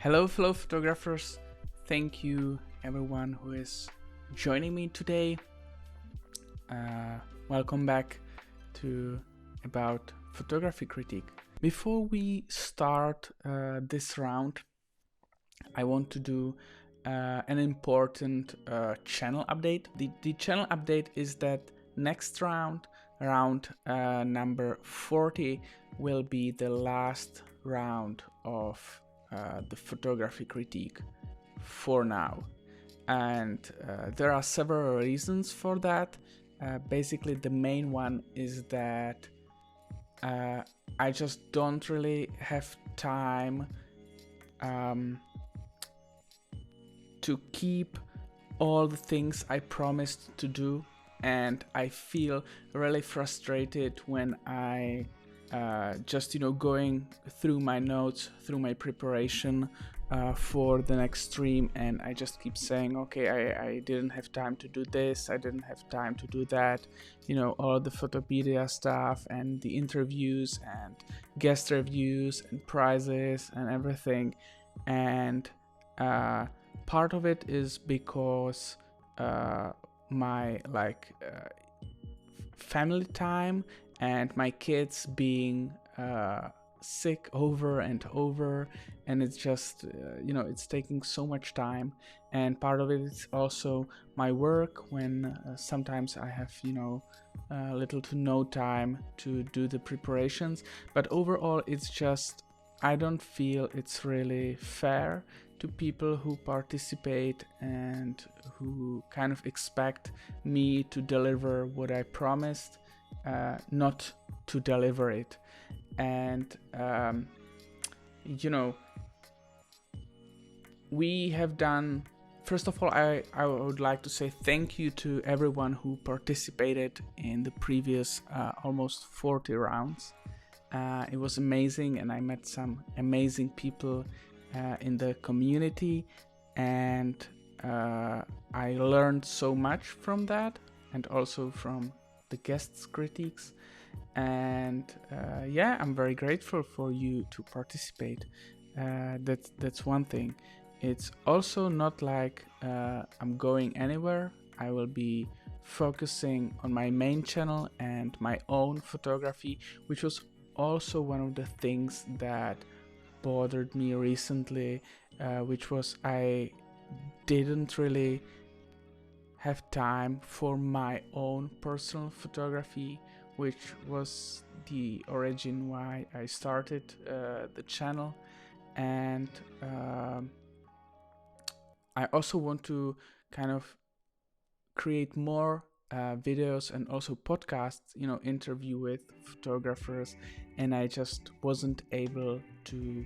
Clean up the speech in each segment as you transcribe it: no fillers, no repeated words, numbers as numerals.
Hello, fellow photographers. Thank you, everyone who is joining me today. Welcome back to About Photography Critique. Before we start this round, I want to do an important channel update. The channel update is that next round number 40, will be the last round of the photography critique for now. And there are several reasons for that. Basically, the main one is that I just don't really have time to keep all the things I promised to do, and I feel really frustrated when I just going through my notes, through my preparation for the next stream, and I just keep saying, okay, I didn't have time to do this, I didn't have time to do that, all the Photopedia stuff and the interviews and guest reviews and prizes and everything. And part of it is because my family time and my kids being sick over and over, and it's just it's taking so much time. And part of it is also my work, when sometimes I have little to no time to do the preparations. But overall, it's just I don't feel it's really fair to people who participate and who kind of expect me to deliver what I promised, not to deliver it. And we have done, first of all, I would like to say thank you to everyone who participated in the previous almost 40 rounds. It was amazing, and I met some amazing people in the community, and I learned so much from that, and also from the guests' critiques. And I'm very grateful for you to participate. That's one thing. It's also not like I'm going anywhere. I will be focusing on my main channel and my own photography, which was also one of the things that bothered me recently, which was I didn't really have time for my own personal photography, which was the origin why I started the channel. And I also want to kind of create more videos and also podcasts, interview with photographers, and I just wasn't able to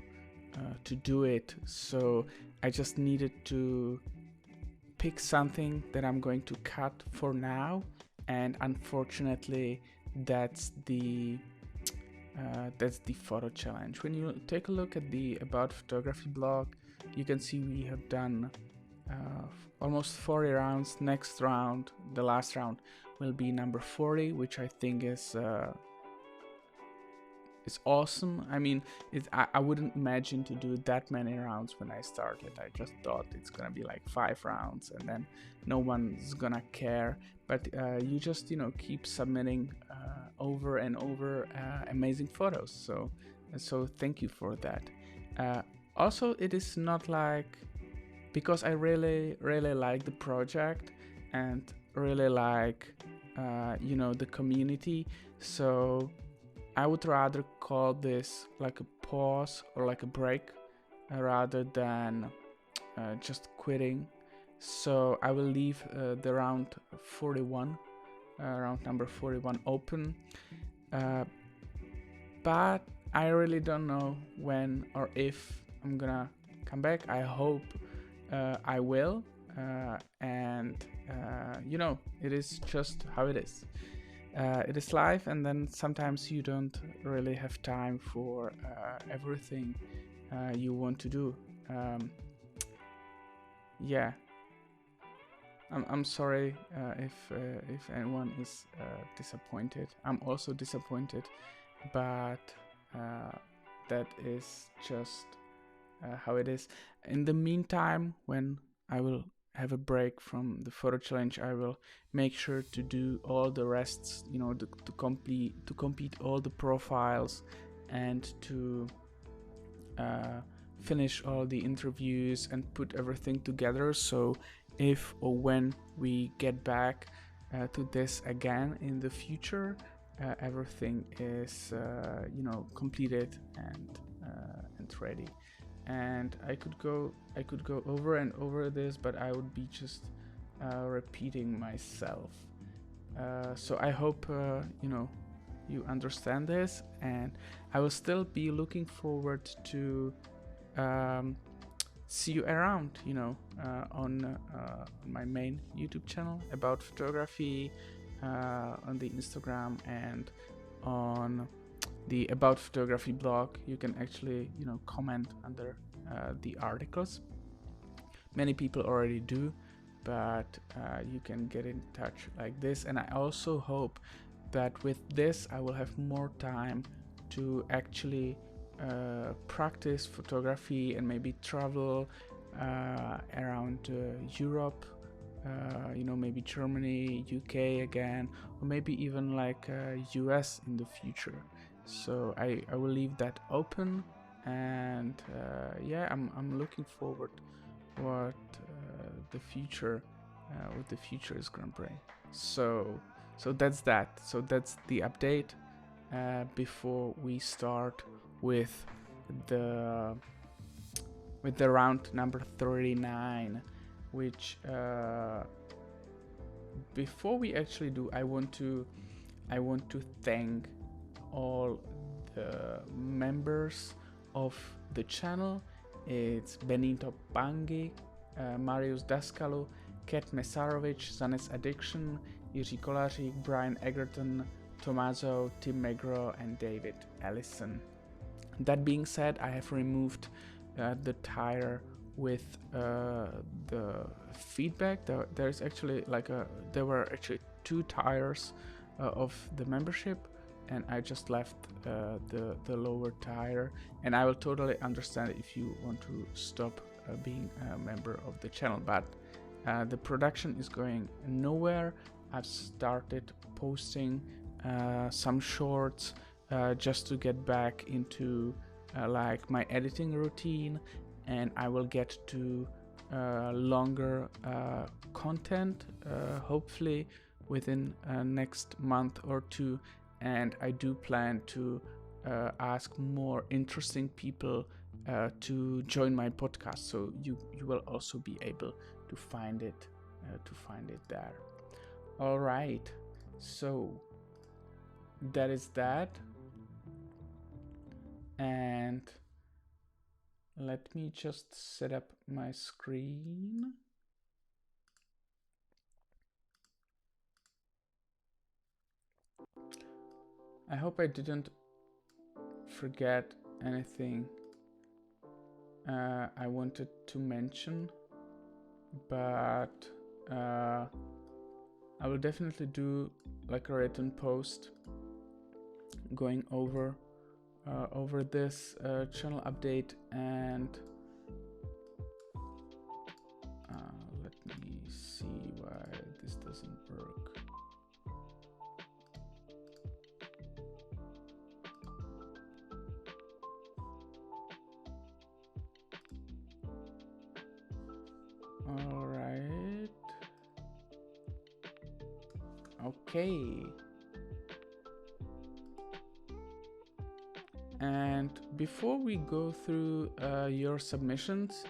do it. So I just needed to pick something that I'm going to cut for now, and unfortunately, that's the photo challenge. When you take a look at the About Photography blog, you can see we have done almost 40 rounds. Next round, the last round, will be number 40, which I think is awesome. I mean, I wouldn't imagine to do that many rounds when I started. I just thought it's gonna be like 5 rounds and then no one's gonna care. But you just keep submitting over and over amazing photos. So thank you for that. Also, it is not like, because I really like the project and really like the community, so I would rather call this like a pause or like a break rather than just quitting. So I will leave the round 41, round number 41 open, but I really don't know when or if I'm gonna come back. I hope I will, and it is just how it is. It is life, and then sometimes you don't really have time for everything you want to do. I'm sorry if anyone is disappointed. I'm also disappointed, but that is just how it is. In the meantime, when I will have a break from the photo challenge, I will make sure to do all the rests, you know, to complete all the profiles and to finish all the interviews and put everything together. So if or when we get back to this again in the future, everything is completed and ready. And I could go over and over this, but I would be just repeating myself. So I hope you understand this, and I will still be looking forward to see you around, on my main YouTube channel about photography, on the Instagram, and on the About Photography blog. You can actually, comment under the articles. Many people already do, but you can get in touch like this. And I also hope that with this I will have more time to actually practice photography and maybe travel around Europe, maybe Germany, UK again, or maybe even like US in the future. So I will leave that open, and I'm looking forward what the future is gonna bring. So that's that. So that's the update before we start with the round number 39, which before we actually do, I want to thank all the members of the channel. It's Benito Pangi, Marius Daskalo, Kat Mesarovic, Zanes Addiction, Jiří Kolařík, Brian Egerton, Tommaso, Tim Megro, and David Allison. That being said, I have removed the tire with the feedback. There's actually there were actually 2 tires of the membership, and I just left the lower tire. And I will totally understand if you want to stop being a member of the channel, but the production is going nowhere. I've started posting some shorts just to get back into my editing routine, and I will get to longer content hopefully within next month or 2. And I do plan to ask more interesting people to join my podcast, so you will also be able to find it there. All right, so that is that, and let me just set up my screen. I hope I didn't forget anything I wanted to mention, but I will definitely do like a written post going over this channel update. And let me see why this doesn't work. All right. Okay. And before we go through your submissions,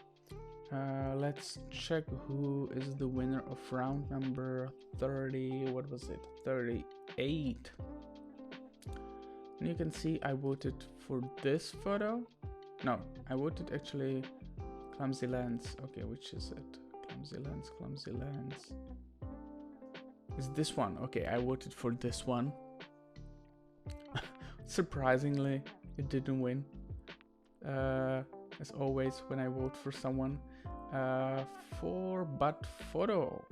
let's check who is the winner of round number 30. What was it? 38. And you can see I voted for this photo. No, I voted actually Clumsy Lens. Okay, which is it? Clumsy Lens. Is this one? Okay, I voted for this one. Surprisingly, it didn't win. As always, when I vote for someone, for But Photo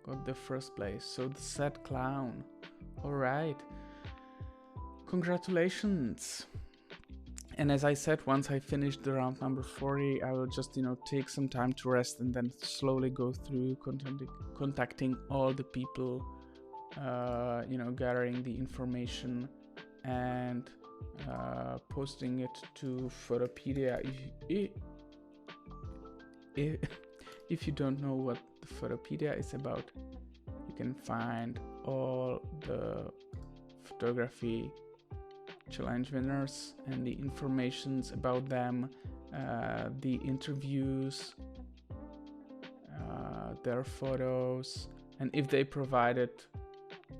got the first place. So the Sad Clown. All right. Congratulations. And as I said, once I finished the round number 40, I will just, take some time to rest and then slowly go through contacting all the people, gathering the information and posting it to Photopedia. If you don't know what the Photopedia is about, you can find all the photography challenge winners and the informations about them, the interviews, their photos, and if they provided,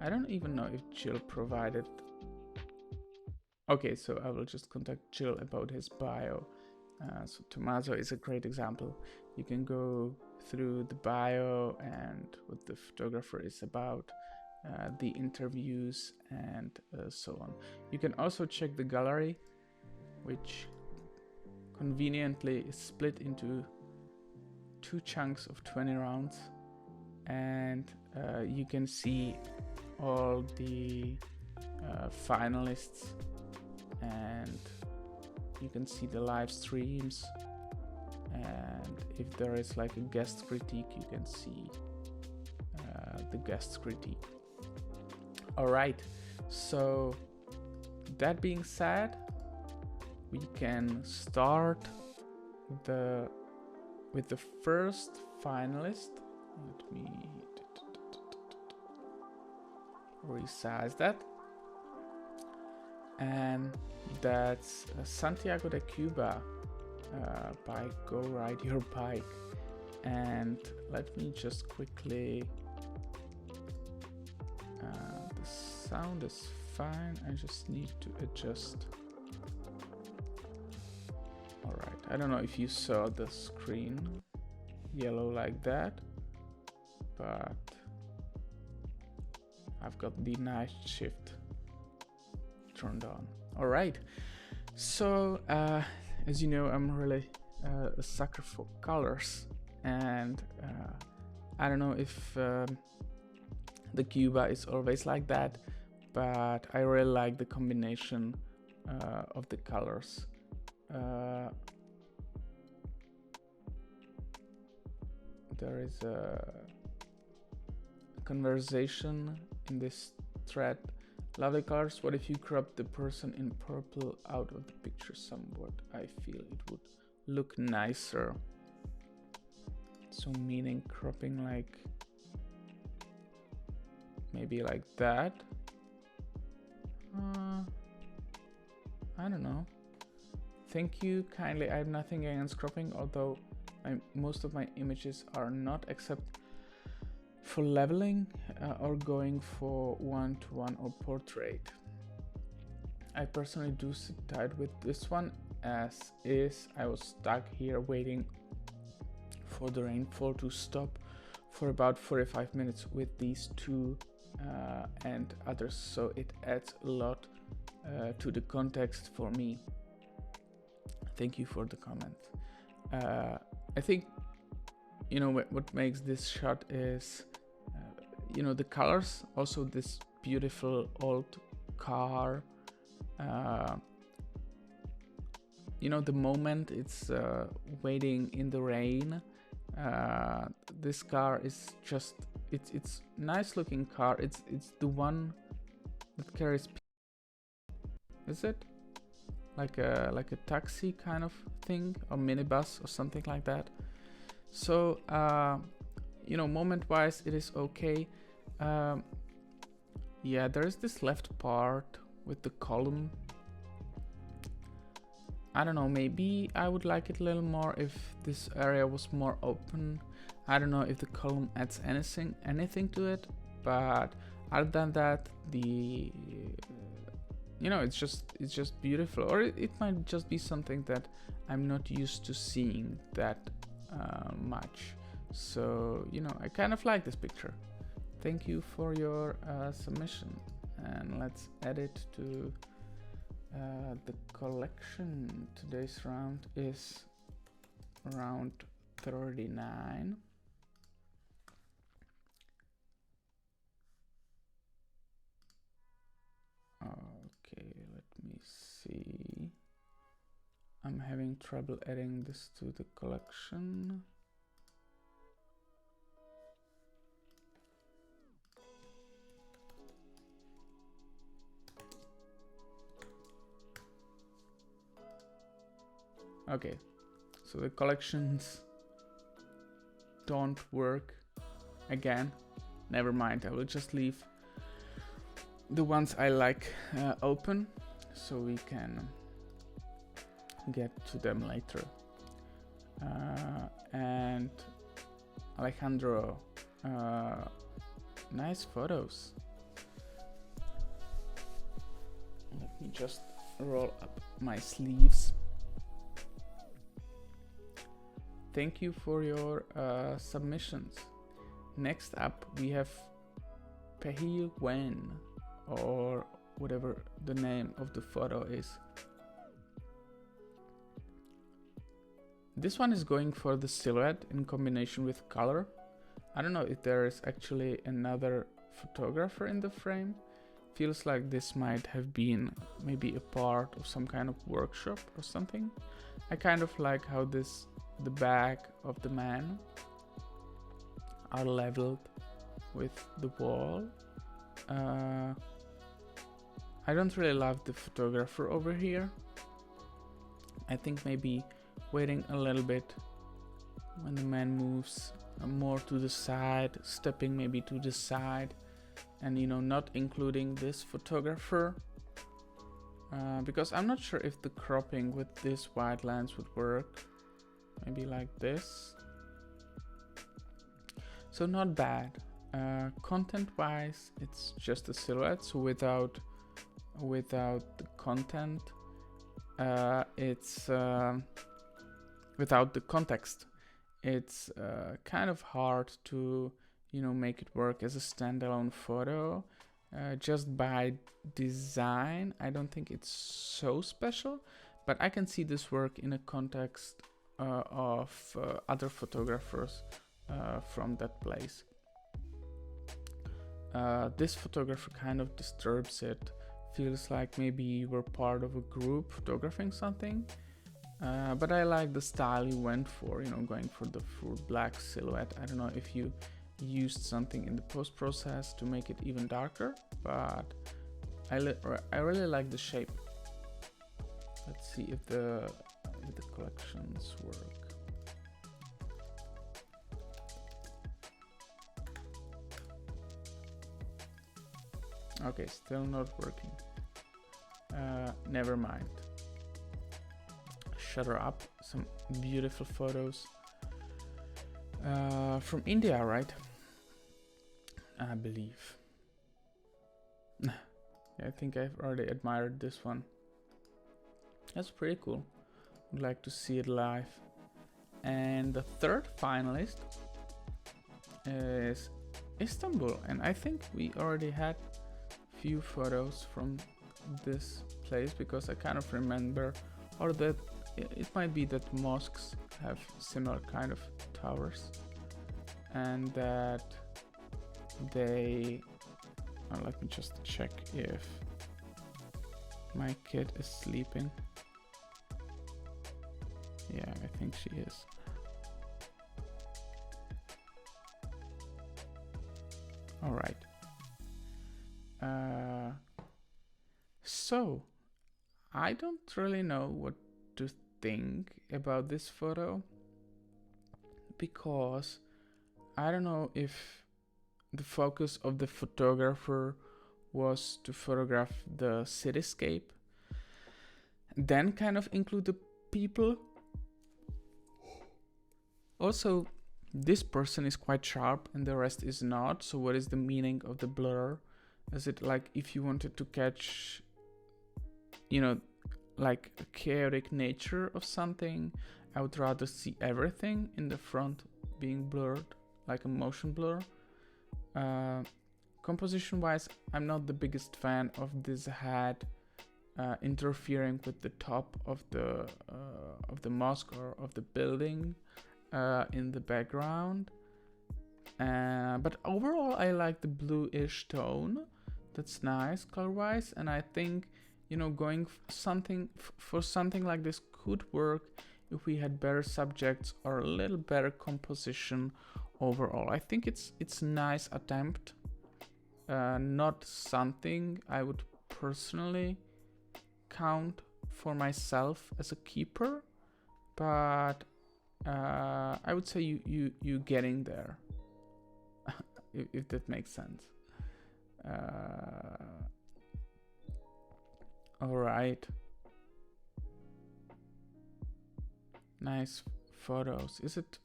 I don't even know if Jill provided. Okay, so I will just contact Jill about his bio. So Tommaso is a great example. You can go through the bio and what the photographer is about, the interviews, and so on. You can also check the gallery, which conveniently is split into 2 chunks of 20 rounds, and you can see all the finalists, and you can see the live streams, and if there is like a guest critique, you can see the guest critique. All right, so that being said, we can start with the first finalist. Let me resize that. And that's Santiago de Cuba by Go Ride Your Bike. And let me just quickly, the sound is fine, I just need to adjust. Alright, I don't know if you saw the screen yellow like that, but I've got the night shift turned on. All right, so as you know, I'm really a sucker for colors, and I don't know if the Cuba is always like that, but I really like the combination of the colors. There is a conversation in this thread. Lovely colors. What if you crop the person in purple out of the picture somewhat? I feel it would look nicer. So meaning cropping like maybe like that. I don't know. Thank you kindly. I have nothing against cropping, although most of my images are not, except for leveling or going for one-to-one or portrait. I personally do sit tight with this one as is. I was stuck here waiting for the rainfall to stop for about 45 minutes with these two and others, so it adds a lot to the context for me. Thank you for the comment. I think, you know, what makes this shot is you know, the colors, also this beautiful old car, you know, the moment it's waiting in the rain. This car is just, it's nice looking car. It's the one that carries, is it like a taxi kind of thing, or minibus or something like that? So you know, moment wise it is okay. Yeah, there is this left part with the column. I don't know, maybe I would like it a little more if this area was more open. I don't know if the column adds anything to it, but other than that, the you know, it's just beautiful. Or it might just be something that I'm not used to seeing that much. So, you know, I kind of like this picture. Thank you for your submission, and let's add it to the collection. Today's round is round 39. Okay, let me see. having trouble adding this to the collection. Okay, so the collections don't work again. Never mind, I will just leave the ones I like open, so we can get to them later. And Alejandro, nice photos. Let me just roll up my sleeves. Thank you for your submissions. Next up we have Pehil Wen, or whatever the name of the photo is. This one is going for the silhouette in combination with color. I don't know if there is actually another photographer in the frame. Feels like this might have been maybe a part of some kind of workshop or something. I kind of like how the back of the man are leveled with the wall. I don't really love the photographer over here. I think maybe waiting a little bit when the man moves more to the side, stepping maybe to the side, and not including this photographer, because I'm not sure if the cropping with this wide lens would work. Maybe like this. So not bad. Content wise, it's just a silhouette, so without the content, it's without the context, it's kind of hard to make it work as a standalone photo. Just by design, I don't think it's so special, but I can see this work in a context of other photographers from that place. This photographer kind of disturbs it. Feels like maybe we're part of a group photographing something. But I like the style you went for, going for the full black silhouette. I don't know if you used something in the post-process to make it even darker, but I really like the shape. Let's see if the collections work. Okay, still not working. Never mind. Shutter up. Some beautiful photos from India, right? I believe. Yeah, I think I've already admired this one. That's pretty cool. Would like to see it live. And the third finalist is Istanbul, and I think we already had few photos from this place, because I kind of remember, or that it might be that mosques have similar kind of towers, and that they let me just check if my kid is sleeping. Yeah, I think she is. All right. So I don't really know what to think about this photo, because I don't know if the focus of the photographer was to photograph the cityscape, then kind of include the people. Also, this person is quite sharp and the rest is not, so what is the meaning of the blur? Is it like if you wanted to catch, like a chaotic nature of something? I would rather see everything in the front being blurred, like a motion blur. Composition wise, I'm not the biggest fan of this head interfering with the top of the mosque or of the building in the background. But overall, I like the bluish tone. That's nice color wise, and I think going for something like this could work if we had better subjects or a little better composition overall. I think it's a nice attempt, not something I would personally count for myself as a keeper, but I would say you getting there, if that makes sense. All right. Nice photos. Is it?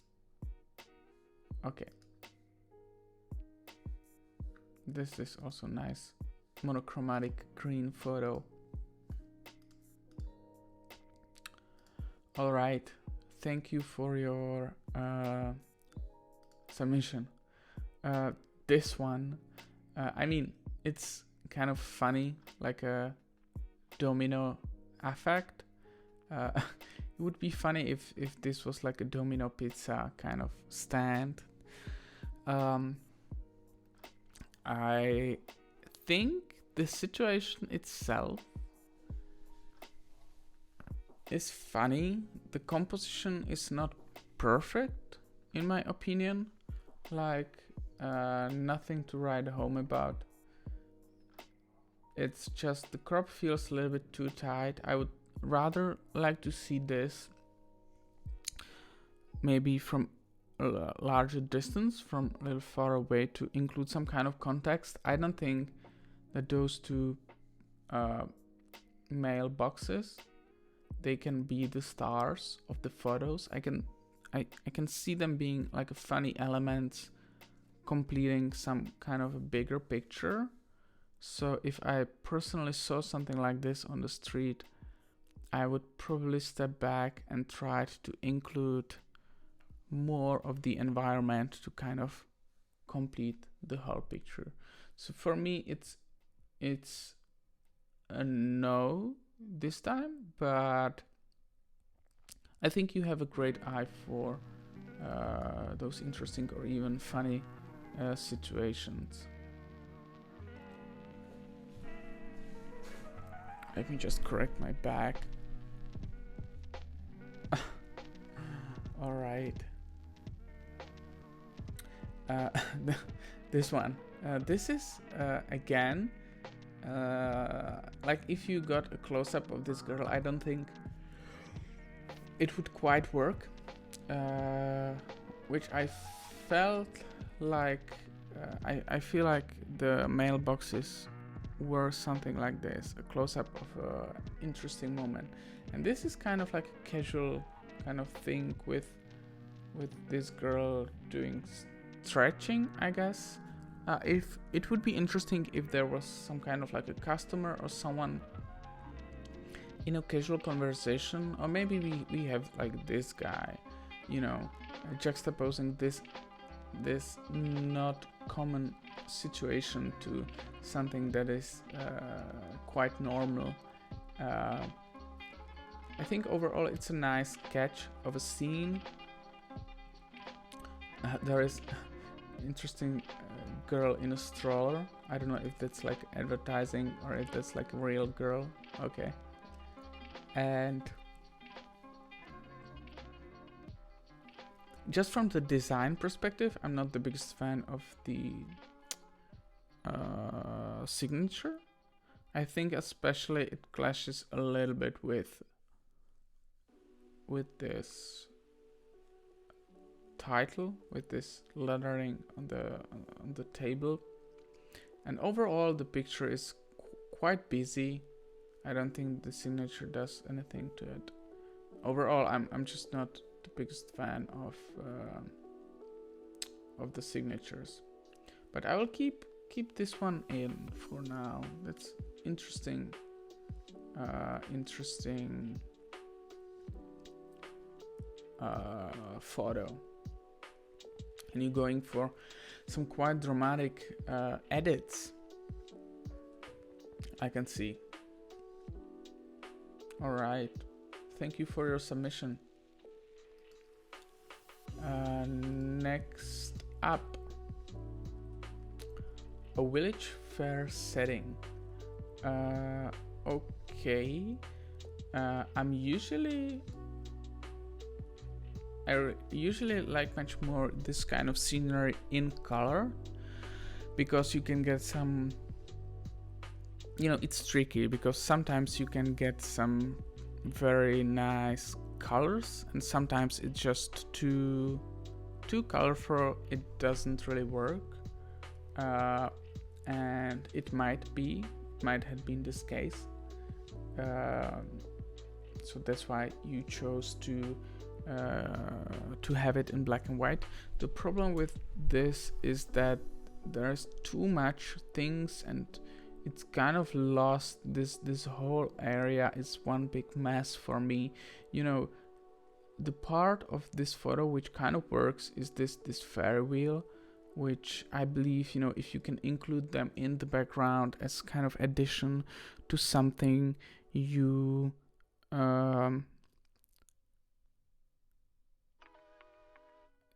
Okay. This is also nice monochromatic green photo. All right. Thank you for your submission. This one, I mean, it's kind of funny, like a domino effect. It would be funny if this was like a Domino Pizza kind of stand. I think the situation itself is funny. The composition is not perfect, in my opinion. Like, nothing to write home about. It's just the crop feels a little bit too tight. I would rather like to see this maybe from a larger distance, from a little far away, to include some kind of context. I don't think that those two mailboxes, they can be the stars of the photos. I can see them being like a funny element completing some kind of a bigger picture. So if I personally saw something like this on the street, I would probably step back and try to include more of the environment to kind of complete the whole picture. So for me, it's a no this time, but I think you have a great eye for those interesting or even funny situations. Let me just correct my back. All right. This one. This is again, like if you got a close-up of this girl, I don't think it would quite work. Which I felt like, I feel like the mailboxes were something like this, a close-up of an interesting moment. And this is kind of like a casual kind of thing with this girl doing stretching, I guess. If it would be interesting if there was some kind of like a customer or someone in a casual conversation, or maybe we have like this guy, you know, juxtaposing this not common situation to something that is quite normal. I think overall it's a nice sketch of a scene. There is interesting girl in a stroller. I don't know if that's like advertising or if that's like a real girl. Okay. And just from the design perspective, I'm not the biggest fan of the signature. I think especially it clashes a little bit with this title, with this lettering on the table. And overall the picture is quite busy. I don't think the signature does anything to it. Overall, I'm just not the biggest fan of the signatures. But I will keep this one in for now. That's interesting. Interesting photo. And you're going for some quite dramatic edits, I can see. All right, thank you for your submission. Next up, a village fair setting. Okay, I usually like much more this kind of scenery in color, because you can get some, it's tricky because sometimes you can get some very nice colors and sometimes it's just too colorful, it doesn't really work. And it might have been this case. So that's why you chose to have it in black and white. The problem with this is that there's too much things and it's kind of lost. This whole area is one big mess for me. The part of this photo which kind of works is this ferry wheel, which I believe, if you can include them in the background as kind of addition to something, you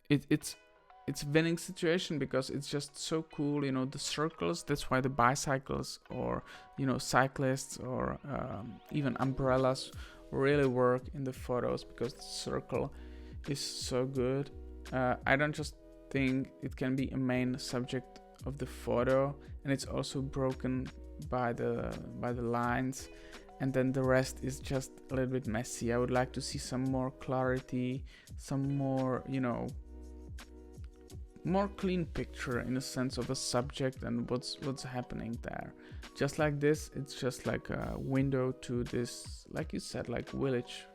it's winning situation, because it's just so cool. The circles, that's why the bicycles or cyclists or even umbrellas really work in the photos, because the circle is so good. I don't just think it can be a main subject of the photo, and it's also broken by the lines, and then the rest is just a little bit messy. I would like to see some more clarity, some more more clean picture in a sense of a subject and what's happening there. Just like this, it's just like a window to this, like you said, like village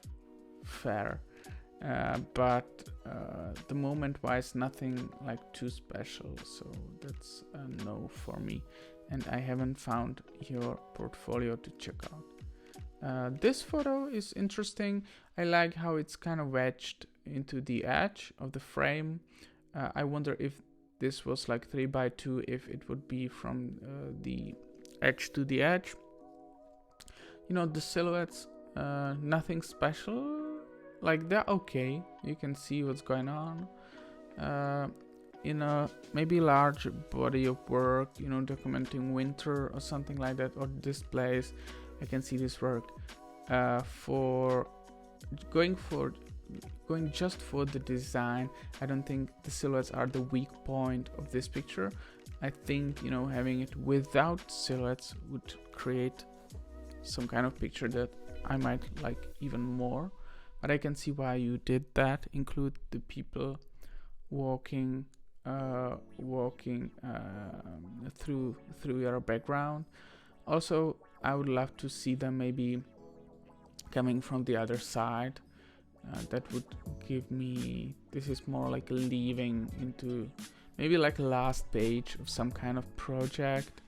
fair, but the moment wise nothing like too special, so that's a no for me, and I haven't found your portfolio to check out. This photo is interesting. I like how it's kind of wedged into the edge of the frame. I wonder if this was like 3x2, if it would be from the edge to the edge. The silhouettes, nothing special. Like, they're okay. You can see what's going on. In a maybe large body of work, documenting winter or something like that, or displays, I can see this work. For going just for the design, I don't think the silhouettes are the weak point of this picture. I think having it without silhouettes would create some kind of picture that I might like even more, but I can see why you did that. Include the people walking through your background. Also, I would love to see them maybe coming from the other side. That would give me, this is more like leaving into maybe like a last page of some kind of project.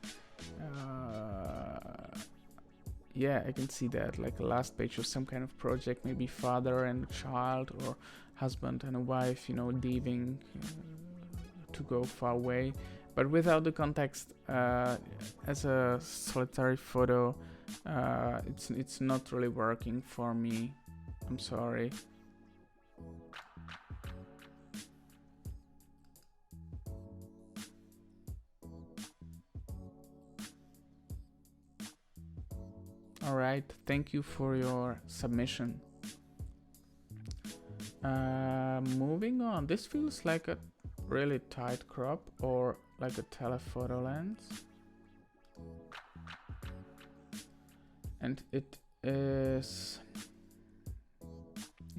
Yeah, I can see that, like a last page of some kind of project, maybe father and a child, or husband and a wife, leaving to go far away, but without the context. As a solitary photo, it's not really working for me. I'm sorry. All right, thank you for your submission. Moving on, this feels like a really tight crop or like a telephoto lens, and it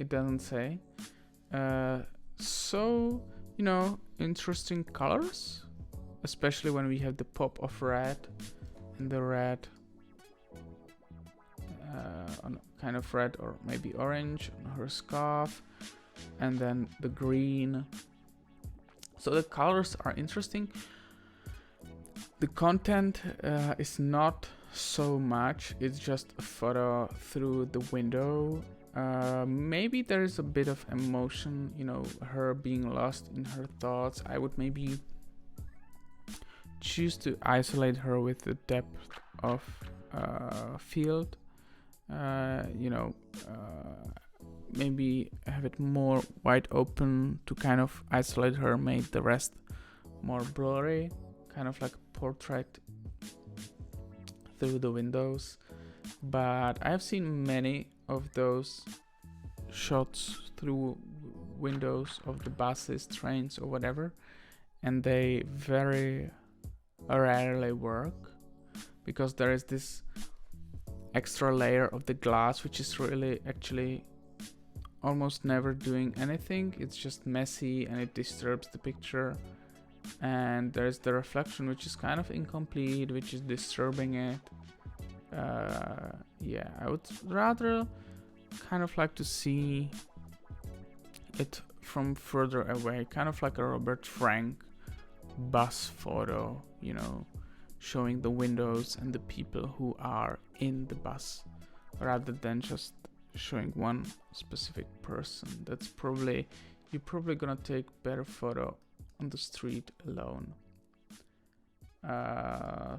doesn't say. So interesting colors, especially when we have the pop of red, and the red on kind of red or maybe orange on her scarf, and then the green. So the colors are interesting. The content is not so much, it's just a photo through the window. Maybe there is a bit of emotion, her being lost in her thoughts. I would maybe choose to isolate her with the depth of field. Maybe have it more wide open to kind of isolate her, make the rest more blurry, kind of like a portrait through the windows. But I have seen many of those shots through windows of the buses, trains, or whatever, and they very rarely work because there is this extra layer of the glass which is really actually almost never doing anything. It's just messy and it disturbs the picture, and there's the reflection which is kind of incomplete, which is disturbing it. Yeah, I would rather kind of like to see it from further away, kind of like a Robert Frank bus photo, you know, showing the windows and the people who are in the bus, rather than just showing one specific person. That's probably, you're probably gonna take better photo on the street alone.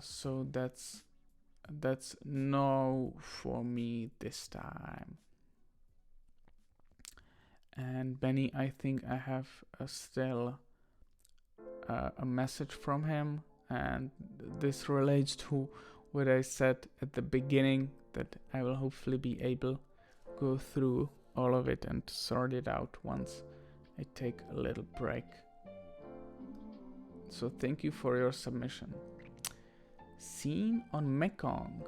So that's no for me this time. And Benny, I think I have still a message from him, and this relates to what I said at the beginning, that I will hopefully be able to go through all of it and sort it out once I take a little break. So thank you for your submission. Scene on Mekong.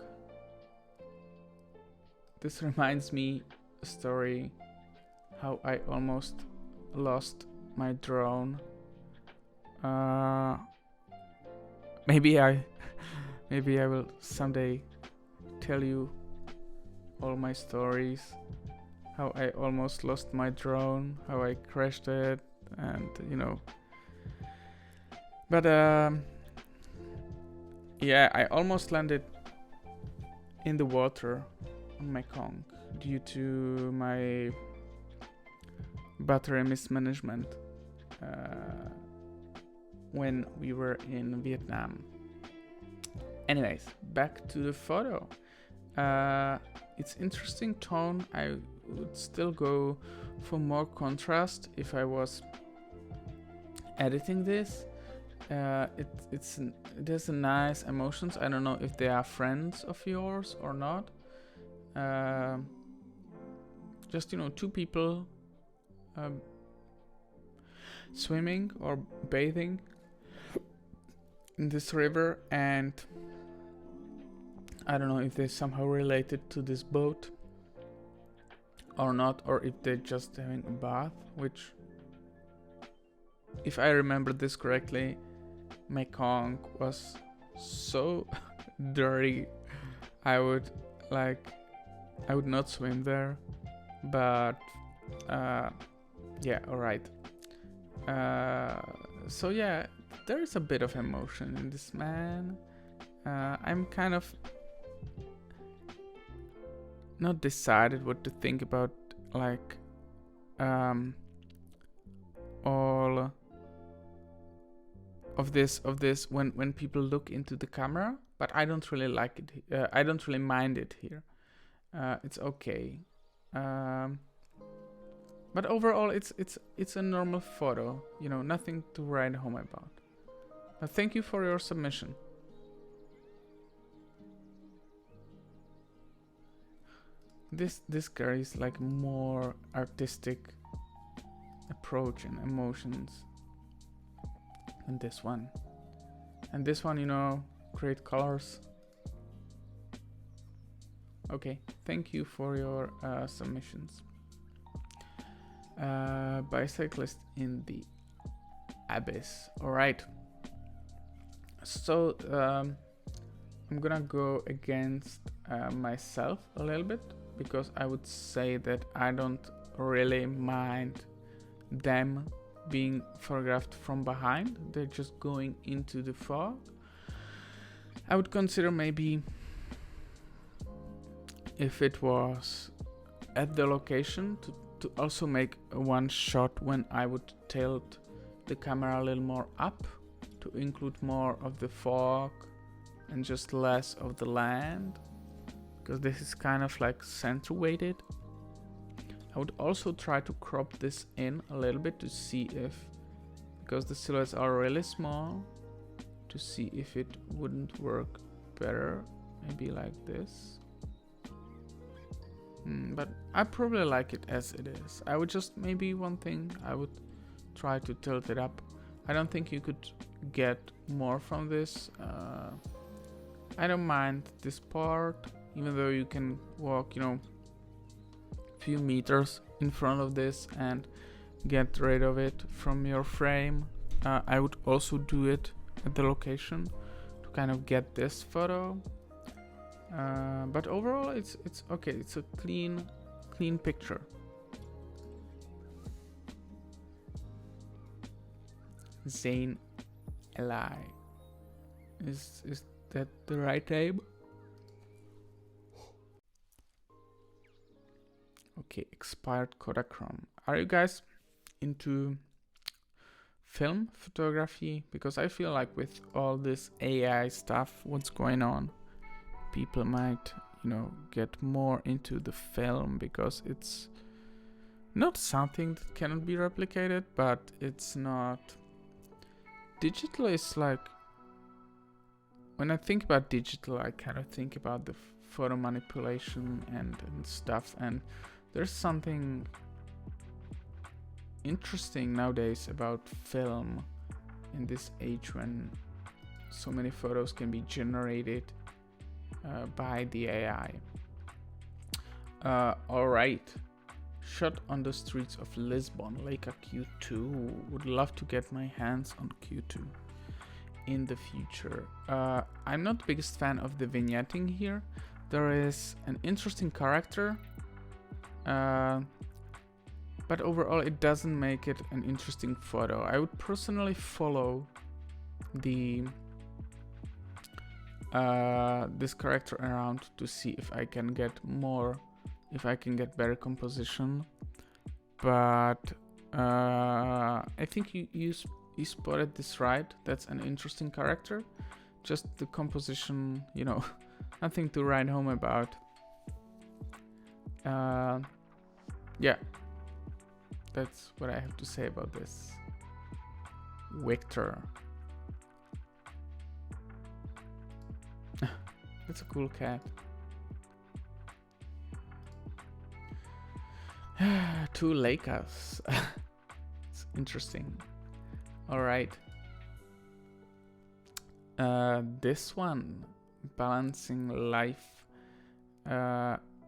This reminds me a story how I almost lost my drone. Maybe I will someday tell you all my stories, how I almost lost my drone, how I crashed it, and you know. But yeah, I almost landed in the water on Mekong due to my battery mismanagement when we were in Vietnam. Anyways, back to the photo. It's interesting tone. I would still go for more contrast if I was editing this. It has a nice emotions. I don't know if they are friends of yours or not. Just, you know, two people swimming or bathing in this river, and I don't know if they're somehow related to this boat or not, or if they're just having a bath, which, if I remember this correctly, Mekong was so dirty. I would not swim there, but yeah, alright. So yeah, there is a bit of emotion in this man. I'm kind of not decided what to think about, like, all of this when people look into the camera, but I don't really like it. I don't really mind it here. It's okay. But overall, it's a normal photo. You know, nothing to write home about. But thank you for your submission. This carries like more artistic approach and emotions than this one. And this one, you know, great colors. Okay, thank you for your submissions. Bicyclist in the abyss. All right. So I'm gonna go against myself a little bit, because I would say that I don't really mind them being photographed from behind. They're just going into the fog. I would consider maybe if it was at the location to also make one shot when I would tilt the camera a little more up to include more of the fog and just less of the land, because this is kind of like center weighted. I would also try to crop this in a little bit to see if, because the silhouettes are really small, to see if it wouldn't work better, maybe like this. But I probably like it as it is. I would just, maybe one thing, I would try to tilt it up. I don't think you could get more from this. I don't mind this part, even though you can walk, you know, a few meters in front of this and get rid of it from your frame. I would also do it at the location to kind of get this photo. But overall, it's okay. It's a clean picture. Zayn Eli. Is that the right name? Okay, expired Kodachrome. Are you guys into film photography? Because I feel like with all this AI stuff, what's going on, people might, you know, get more into the film, because it's not something that cannot be replicated, but it's not digital. Is like, when I think about digital, I kind of think about the photo manipulation and stuff, and there's something interesting nowadays about film in this age when so many photos can be generated by the AI. Alright. Shot on the streets of Lisbon, Leica Q2. Would love to get my hands on Q2 in the future. I'm not the biggest fan of the vignetting here. There is an interesting character, but overall it doesn't make it an interesting photo. I would personally follow the this character around to see if I can get more, if I can get better composition. But I think you spotted this right. That's an interesting character. Just the composition, you know, nothing to write home about. Yeah, that's what I have to say about this. Victor. That's a cool cat. Two Leicas. It's interesting. All right. This one, balancing life.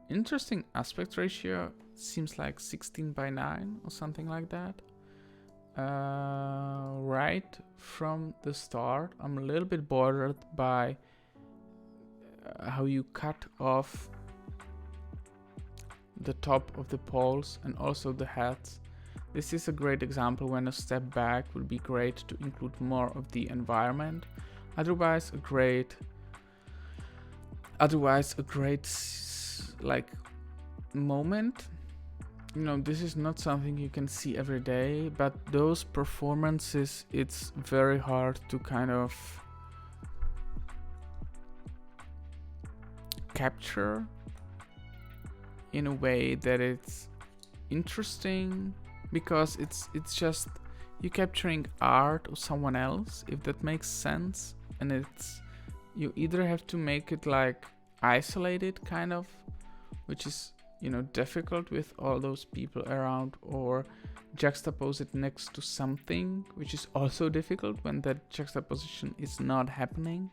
Interesting aspect ratio. Seems like 16:9 or something like that. Right from the start, I'm a little bit bothered by how you cut off the top of the poles and also the heads. This is a great example when a step back would be great to include more of the environment. Otherwise a great like moment. You know, this is not something you can see every day, but those performances, it's very hard to kind of capture in a way that it's interesting, because it's just you capturing art of someone else, if that makes sense. And it's, you either have to make it like isolated kind of, which is, you know, difficult with all those people around, or juxtapose it next to something, which is also difficult when that juxtaposition is not happening.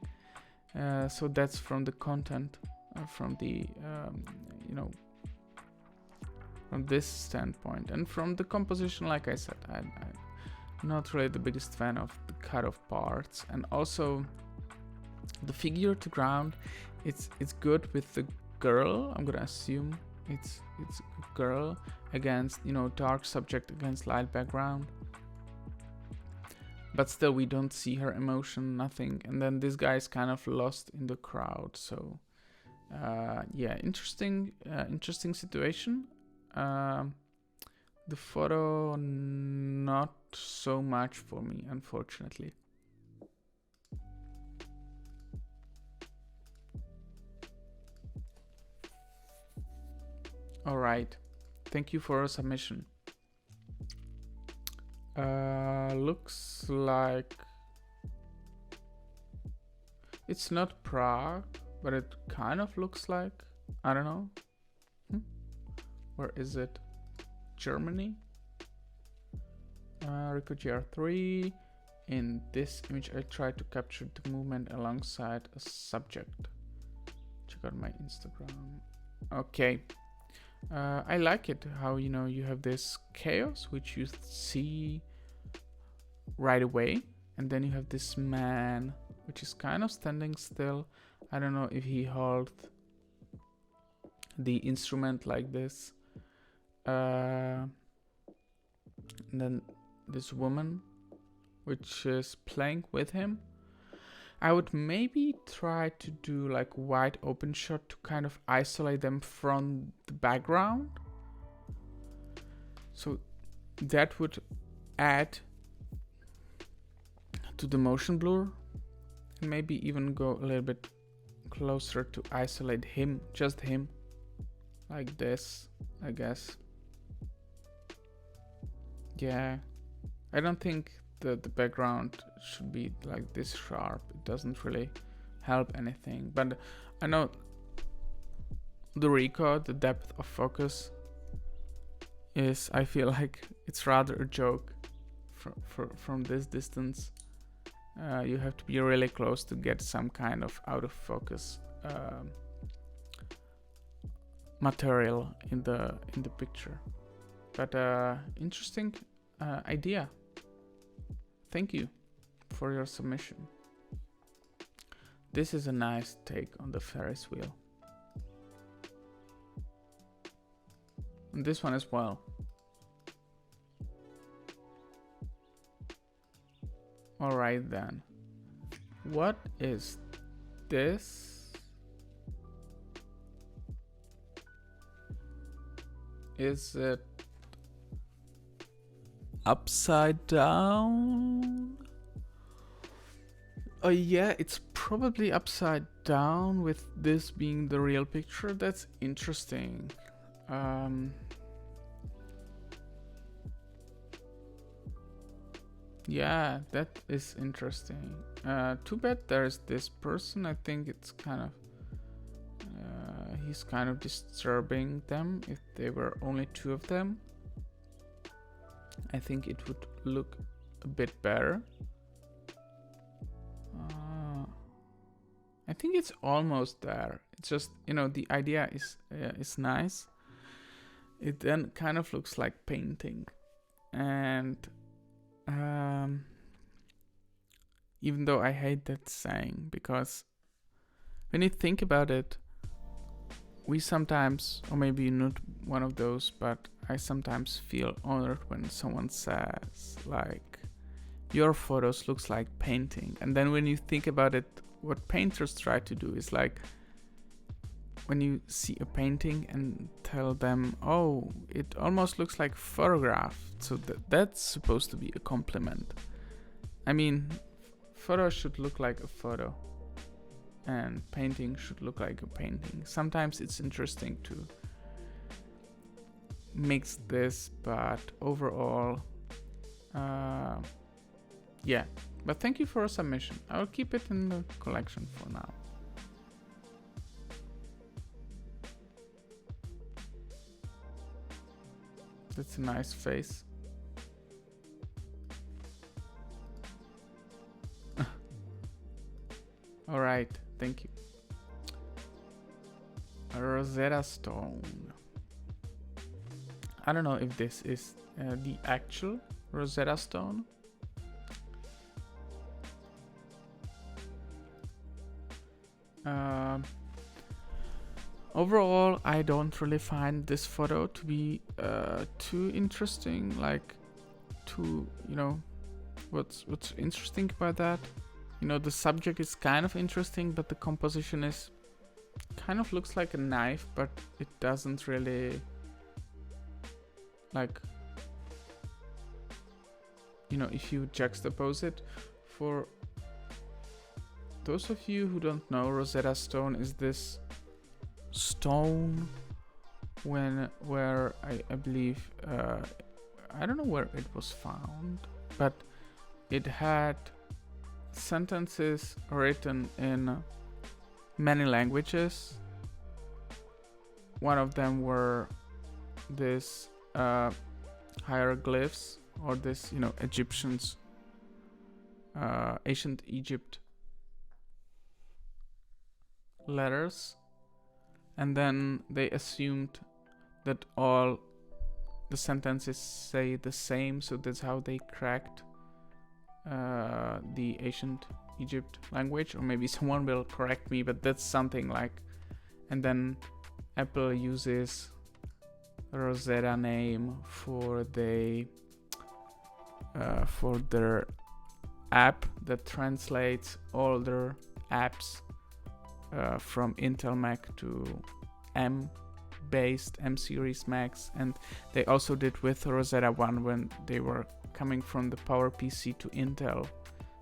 So that's from the content, from the you know, from this standpoint. And from the composition, like I said, I'm not really the biggest fan of the cut off parts. And also the figure to ground, it's good with the girl. I'm gonna assume it's a girl against, you know, dark subject against light background, but still we don't see her emotion, nothing. And then this guy is kind of lost in the crowd. So yeah, interesting situation. The photo, not so much for me, unfortunately. All right, thank you for a submission. Looks like it's not Prague, but it kind of looks like, I don't know. Where is it? Germany. Record GR3. In this image, I tried to capture the movement alongside a subject. Check out my Instagram. Okay. I like it how, you know, you have this chaos which you see right away, and then you have this man which is kind of standing still. I don't know if he held the instrument like this. And then this woman which is playing with him. I would maybe try to do like wide open shot to kind of isolate them from the background. So that would add to the motion blur, and maybe even go a little bit closer to isolate him, just him, like this, I guess. Yeah, I don't think the background should be like this sharp. It doesn't really help anything, but I know the record, the depth of focus is, I feel like it's rather a joke from this distance. You have to be really close to get some kind of out of focus material in the picture. But interesting idea. Thank you for your submission. This is a nice take on the Ferris wheel. And this one as well. Alright then. What is this? Is it upside down? Oh yeah, it's probably upside down with this being the real picture. That's interesting. Yeah, that is interesting. Too bad there's this person. I think it's kind of he's kind of disturbing them. If there were only two of them, I think it would look a bit better. I think it's almost there. It's just, you know, the idea is nice. It then kind of looks like painting, and even though I hate that saying, because when you think about it, we sometimes, or maybe you're not one of those, but I sometimes feel honored when someone says like, your photos looks like painting. And then when you think about it, what painters try to do is like, when you see a painting and tell them, oh, it almost looks like photograph, so that's supposed to be a compliment. I mean, photo should look like a photo, and painting should look like a painting. Sometimes it's interesting to mix this, but overall, yeah. But thank you for a submission. I'll keep it in the collection for now. That's a nice face. All right, thank you. A Rosetta Stone. I don't know if this is the actual Rosetta Stone. Overall, I don't really find this photo to be too interesting. Like, too, you know, what's interesting about that? You know, the subject is kind of interesting, but the composition is kind of looks like a knife, but it doesn't really, like, you know, if you juxtapose it. For those of you who don't know, Rosetta Stone is this stone where I believe I don't know where it was found, but it had sentences written in many languages. One of them were this hieroglyphs, or this, you know, Egyptians, ancient Egypt letters, and then they assumed that all the sentences say the same, so that's how they cracked the ancient Egypt language. Or maybe someone will correct me, but that's something like. And then Apple uses Rosetta name for their app that translates all their apps from Intel Mac to M-based M series Macs, and they also did with Rosetta 1 when they were coming from the PowerPC to Intel.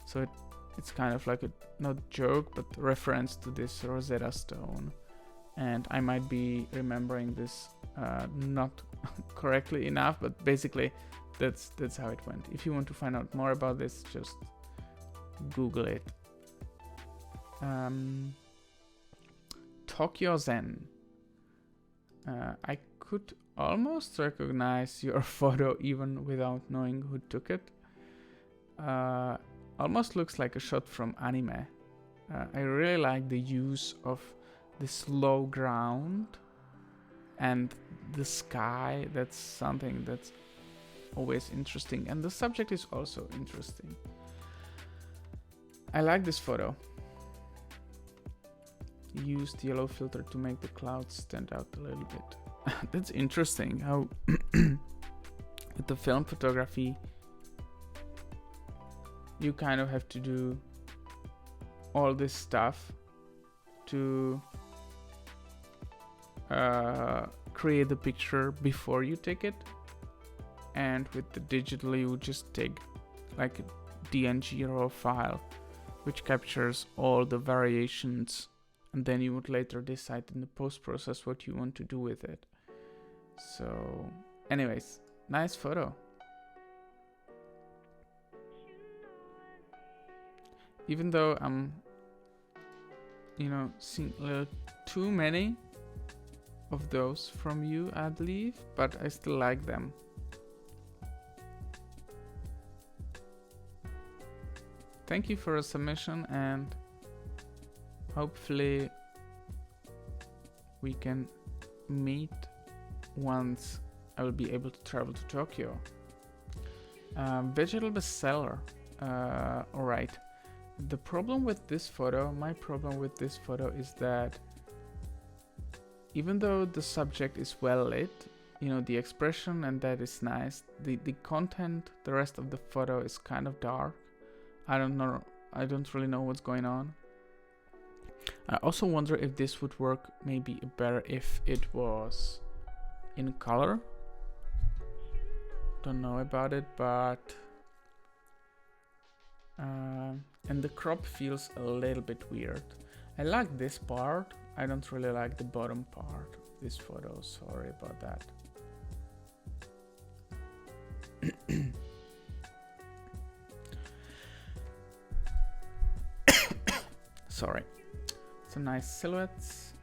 So it's kind of like a, not joke, but reference to this Rosetta Stone. And I might be remembering this not correctly enough, but basically that's how it went. If you want to find out more about this, just Google it. Tokyo Zen. I could almost recognize your photo even without knowing who took it. Almost looks like a shot from anime. I really like the use of this low ground and the sky. That's something that's always interesting, and the subject is also interesting. I like this photo. Used yellow filter to make the clouds stand out a little bit. That's interesting how with the film photography you kind of have to do all this stuff to create the picture before you take it, and with the digital you just take like a DNG raw file which captures all the variations, and then you would later decide in the post-process what you want to do with it. So anyways, nice photo. Even though I'm, you know, seeing a little too many of those from you, I believe, but I still like them. Thank you for a submission, and hopefully we can meet once I will be able to travel to Tokyo. Digital bestseller. Alright. The problem with this photo, my problem with this photo is that even though the subject is well lit, you know, the expression and that is nice, the content, the rest of the photo is kind of dark. I don't really know what's going on. I also wonder if this would work maybe better if it was in color. Don't know about it, but and the crop feels a little bit weird. I like this part. I don't really like the bottom part of this photo. Sorry about that. Sorry. Some nice silhouettes.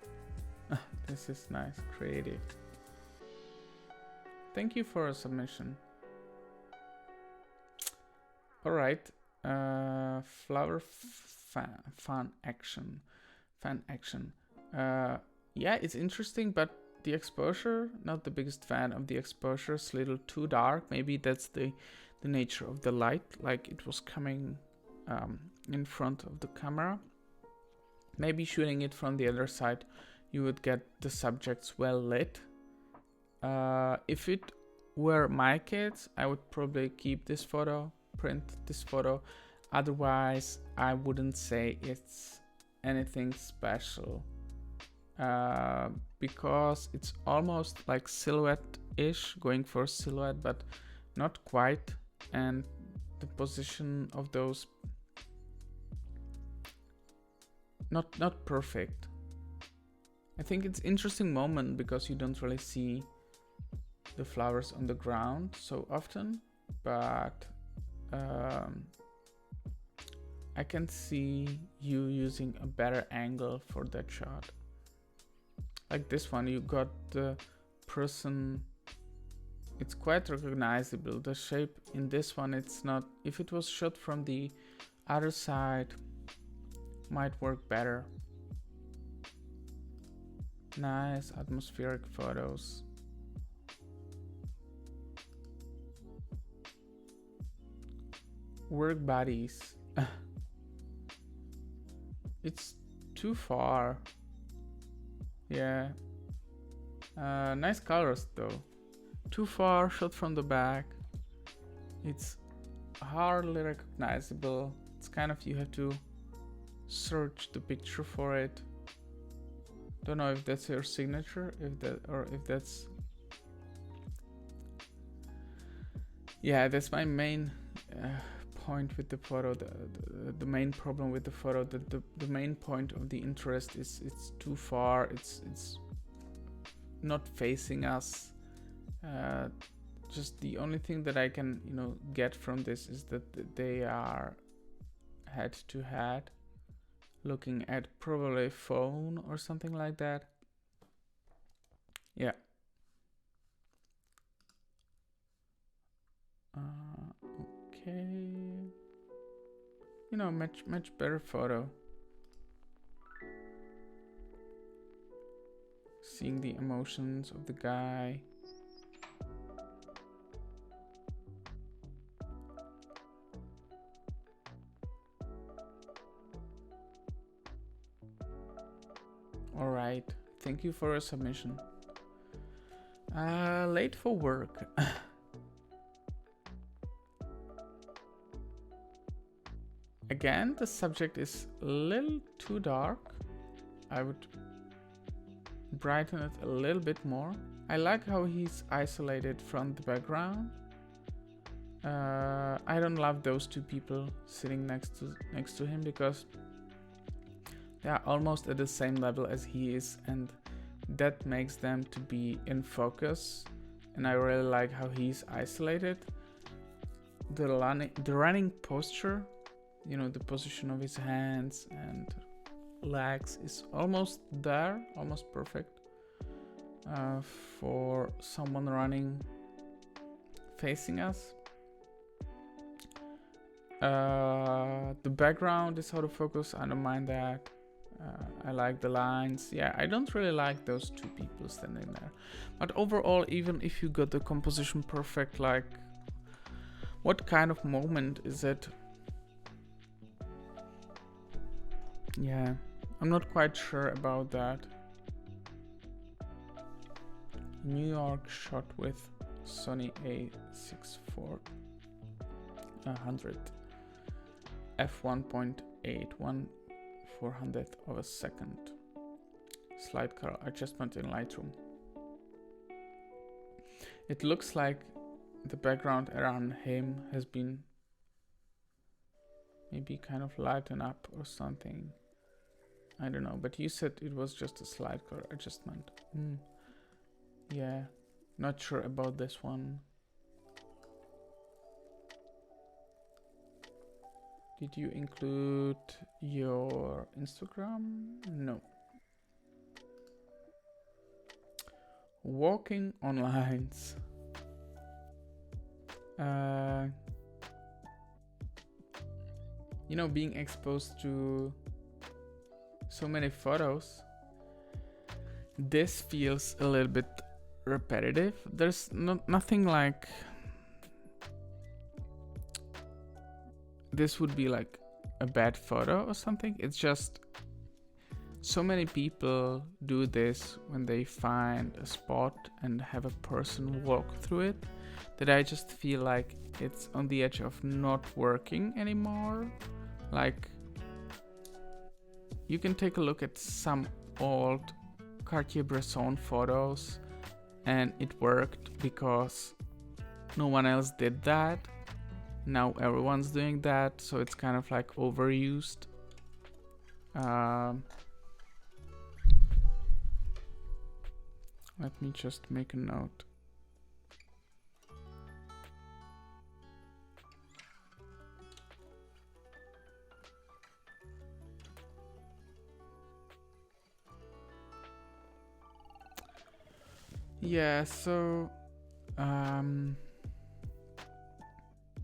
This is nice, creative. Thank you for a submission. All right. Flower fan action. Yeah, it's interesting, but the exposure, not the biggest fan of the exposure. It's a little too dark. Maybe that's the nature of the light, like it was coming in front of the camera. Maybe shooting it from the other side, you would get the subjects well lit. If it were my kids, I would probably keep this photo, print this photo. Otherwise, I wouldn't say it's anything special, because it's almost like silhouette-ish, going for silhouette, but not quite. And the position of those not perfect. I think it's interesting moment because you don't really see the flowers on the ground so often, but I can see you using a better angle for that shot. Like this one, you got the person it's quite recognizable. The shape in this one, it's not. If it was shot from the other side, might work better. Nice atmospheric photos. Work bodies. It's too far. Yeah. Nice colors though. Too far, shot from the back. It's hardly recognizable. It's kind of, you have to search the picture for it. Don't know if that's your signature, if that's. Yeah, that's my main point with the photo. The main problem with the photo. The main point of the interest is it's too far. It's not facing us. Just the only thing that I can get from this is that they are head to head, looking at probably a phone or something like that. Yeah. Okay. Much better photo. Seeing the emotions of the guy. Alright, thank you for your submission. Late for work. Again, the subject is a little too dark. I would brighten it a little bit more. I like how he's isolated from the background. I don't love those two people sitting next to him because they are almost at the same level as he is, and that makes them to be in focus. And I really like how he's isolated. The running posture, the position of his hands and legs is almost there, almost perfect for someone running facing us. The background is out of focus. I don't mind that. I like the lines. Yeah, I don't really like those two people standing there. But overall, even if you got the composition perfect, like, what kind of moment is it? Yeah, I'm not quite sure about that. New York shot with Sony A6400 f1.8 1/400th of a second. Slide color adjustment in Lightroom. It looks like the background around him has been maybe kind of lightened up or something. I don't know, but you said it was just a slide color adjustment. Yeah, not sure about this one. Did you include your Instagram? No. Walking on lines. Being exposed to so many photos, this feels a little bit repetitive. There's nothing like this would be like a bad photo or something. It's just so many people do this when they find a spot and have a person walk through it, that I just feel like it's on the edge of not working anymore. Like, you can take a look at some old Cartier-Bresson photos and it worked because no one else did that. Now everyone's doing that, so it's kind of like overused. Let me just make a note. Yeah, so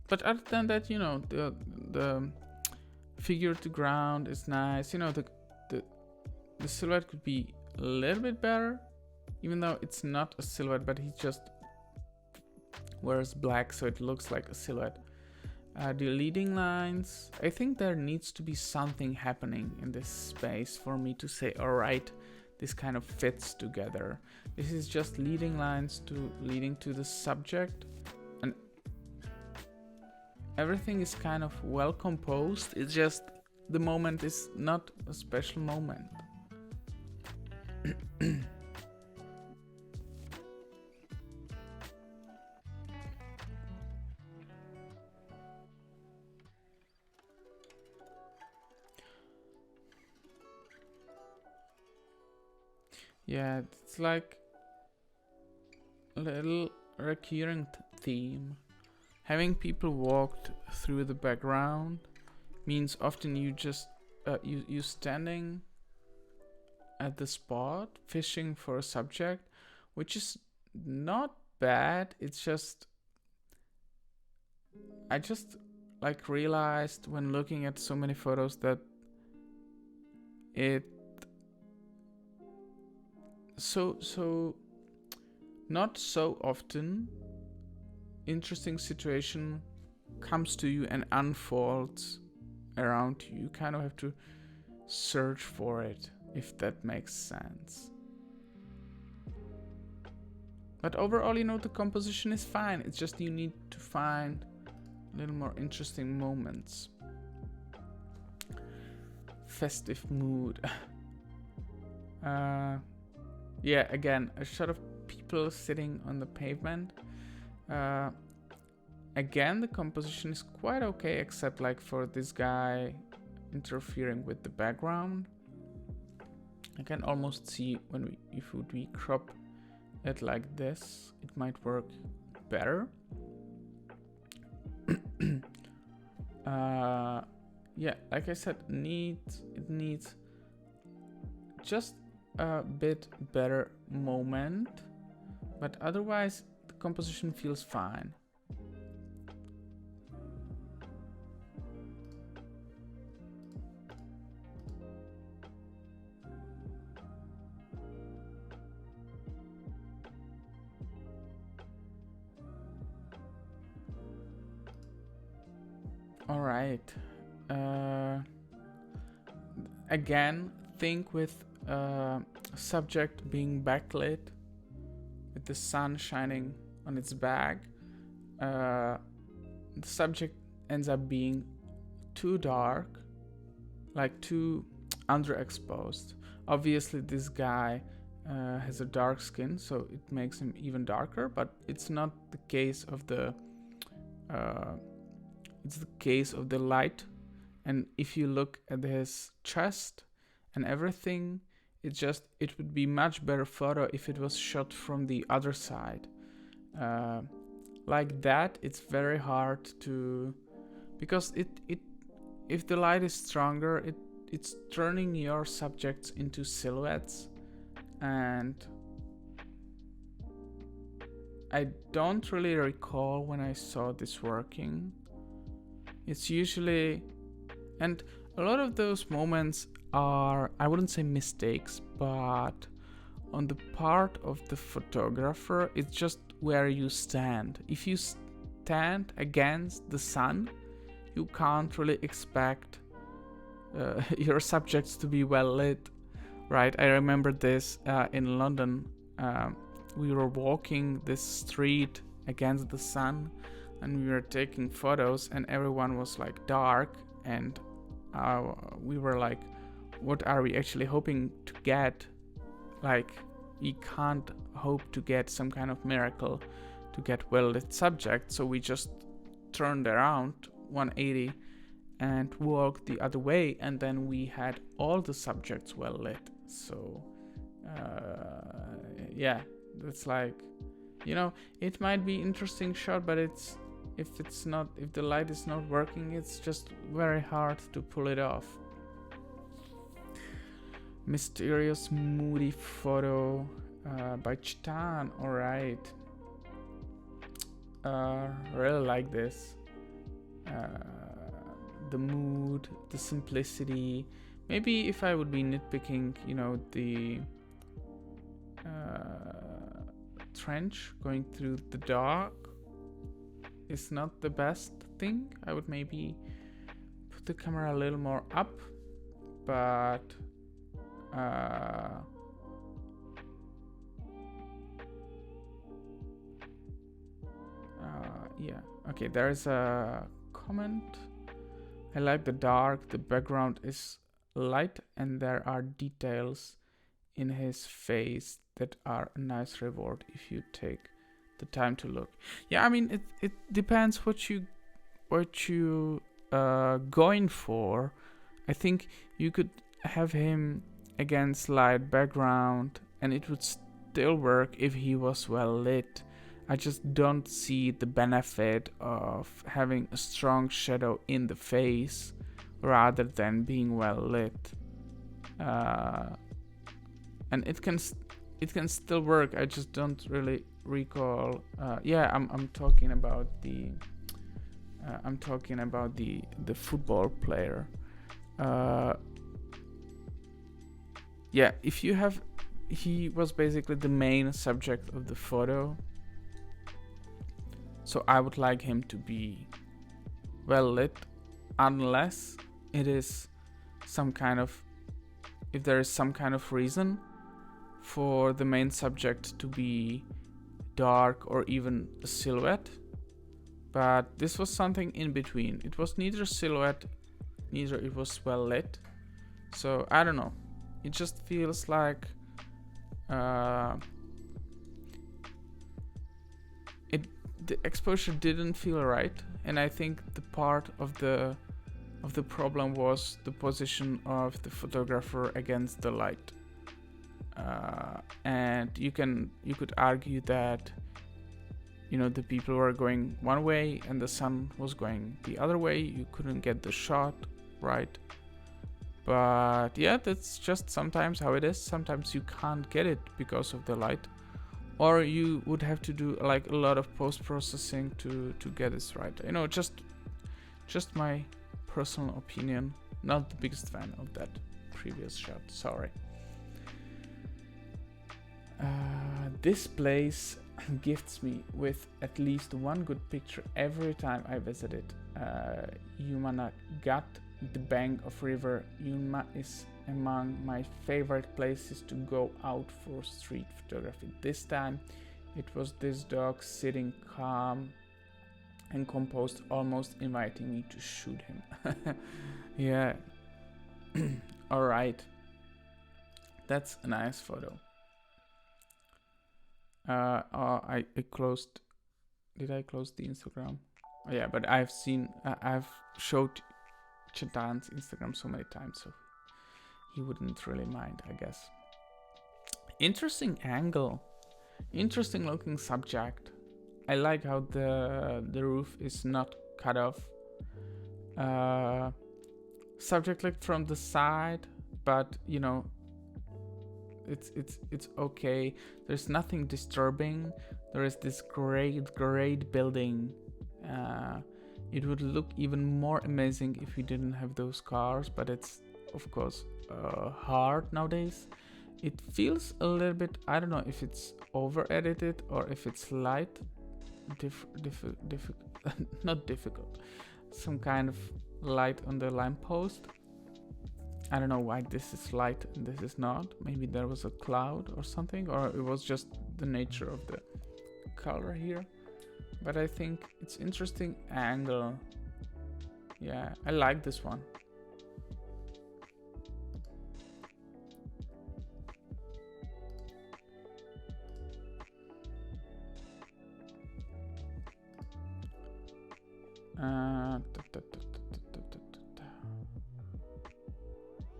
But other than that, you know, the figure to ground is nice. You know, the silhouette could be a little bit better, even though it's not a silhouette, but he just wears black, so it looks like a silhouette. The leading lines, I think there needs to be something happening in this space for me to say, all right, this kind of fits together. This is just leading lines leading to the subject, and everything is kind of well composed. It's just the moment is not a special moment. Yeah, it's like a little recurring theme. Having people walk through the background means often you just you standing at the spot fishing for a subject, which is not bad. It's just I just like realized when looking at so many photos that it so not so often interesting situation comes to you and unfolds around you. You kind of have to search for it, if that makes sense. But overall, you know, the composition is fine. It's just you need to find a little more interesting moments. Festive mood. Yeah, again, a shot of people sitting on the pavement. Again, the composition is quite okay, except like for this guy interfering with the background. I can almost see when if we crop it like this, it might work better. Yeah, like I said, it needs just a bit better moment, but otherwise the composition feels fine. All right. Again, think with subject being backlit with the sun shining on its back. The subject ends up being too dark, like too underexposed. Obviously, this guy has a dark skin, so it makes him even darker, but it's not the case of the it's the case of the light. And if you look at his chest and everything, it would be much better photo if it was shot from the other side. Like that, it's very hard to, because if the light is stronger, it's turning your subjects into silhouettes, and I don't really recall when I saw this working. It's usually, and a lot of those moments are, I wouldn't say mistakes, but on the part of the photographer, it's just where you stand. If you stand against the sun, you can't really expect your subjects to be well lit, right? I remember this in London. We were walking this street against the sun, and we were taking photos, and everyone was like dark, and we were like, what are we actually hoping to get? Like, we can't hope to get some kind of miracle to get well lit subject, so we just turned around 180 and walked the other way, and then we had all the subjects well lit. So yeah, that's like, you know, it might be interesting shot, but if the light is not working, it's just very hard to pull it off. Mysterious moody photo by Chitan. All right. really like this. The mood, the simplicity. Maybe if I would be nitpicking, you know, the trench going through the dark is not the best thing. I would maybe put the camera a little more up, but yeah. Okay, there's a comment. I like the dark, the background is light, and there are details in his face that are a nice reward if you take the time to look. Yeah, I mean it depends what you going for. I think you could have him against light background and it would still work if he was well lit. I just don't see the benefit of having a strong shadow in the face rather than being well lit. And it can still work. I just don't really recall. Yeah, I'm talking about the football player. Yeah, if you have, he was basically the main subject of the photo. So I would like him to be well lit, unless it is some kind of, if there is some kind of reason for the main subject to be dark or even a silhouette. But this was something in between. It was neither silhouette, neither it was well lit. So I don't know. It just feels like the exposure didn't feel right, and I think the part of the problem was the position of the photographer against the light. And you could argue that, you know, the people were going one way and the sun was going the other way. You couldn't get the shot right. But yeah, that's just sometimes how it is. Sometimes you can't get it because of the light, or you would have to do like a lot of post-processing to get this right. You know, just my personal opinion. Not the biggest fan of that previous shot. Sorry. This place gifts me with at least one good picture every time I visit it. Yumanagat, the bank of river Yunma, is among my favorite places to go out for street photography. This time it was this dog sitting calm and composed, almost inviting me to shoot him. Yeah. All right. That's a nice photo. I closed. Did I close the Instagram? Oh, yeah, but I've showed Chetan's Instagram so many times, so he wouldn't really mind, I guess. Interesting angle, interesting looking subject. I like how the roof is not cut off. Subject looked from the side, but you know, it's okay. There's nothing disturbing. There is this great building. It would look even more amazing if we didn't have those cars, but it's of course hard nowadays. It feels a little bit, I don't know if it's over edited or if it's light, not difficult, some kind of light on the lamppost. I don't know why this is light and this is not. Maybe there was a cloud or something, or it was just the nature of the color here. But I think it's interesting angle. Yeah, I like this one.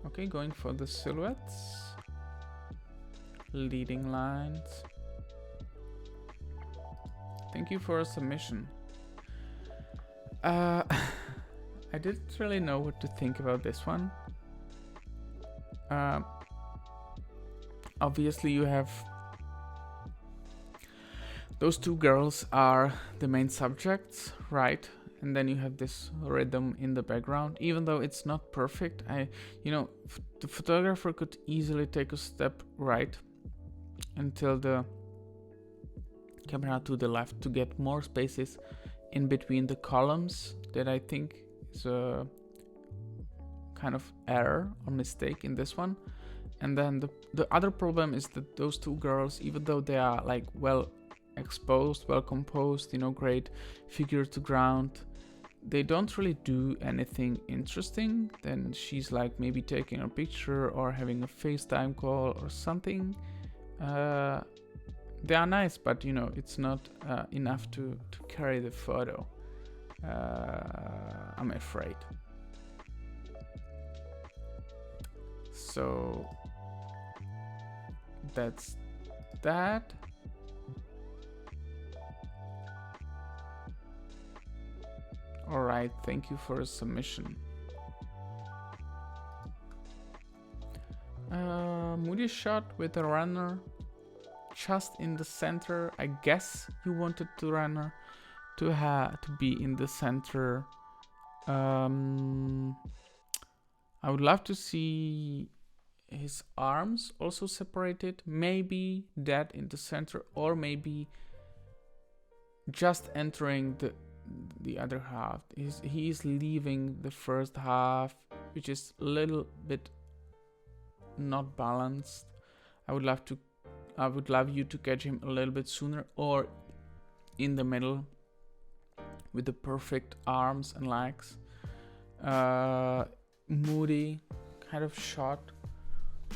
Okay, going for the silhouettes, leading lines. Thank you for a submission. I didn't really know what to think about this one. Obviously you have those two girls are the main subjects, right? And then you have this rhythm in the background. Even though it's not perfect, the photographer could easily take a step right until the camera to the left to get more spaces in between the columns. That I think is a kind of error or mistake in this one. And then the other problem is that those two girls, even though they are like well exposed, well composed, great figure to ground, they don't really do anything interesting. Then she's like maybe taking a picture or having a FaceTime call or something. They are nice, but it's not enough to carry the photo, I'm afraid. So that's that. Alright, thank you for a submission. Moody shot with a runner just in the center. I guess you wanted the runner to be in the center. I would love to see his arms also separated. Maybe that in the center, or maybe just entering the other half. He is leaving the first half, which is a little bit not balanced. I would love you to catch him a little bit sooner, or in the middle with the perfect arms and legs. Moody kind of shot,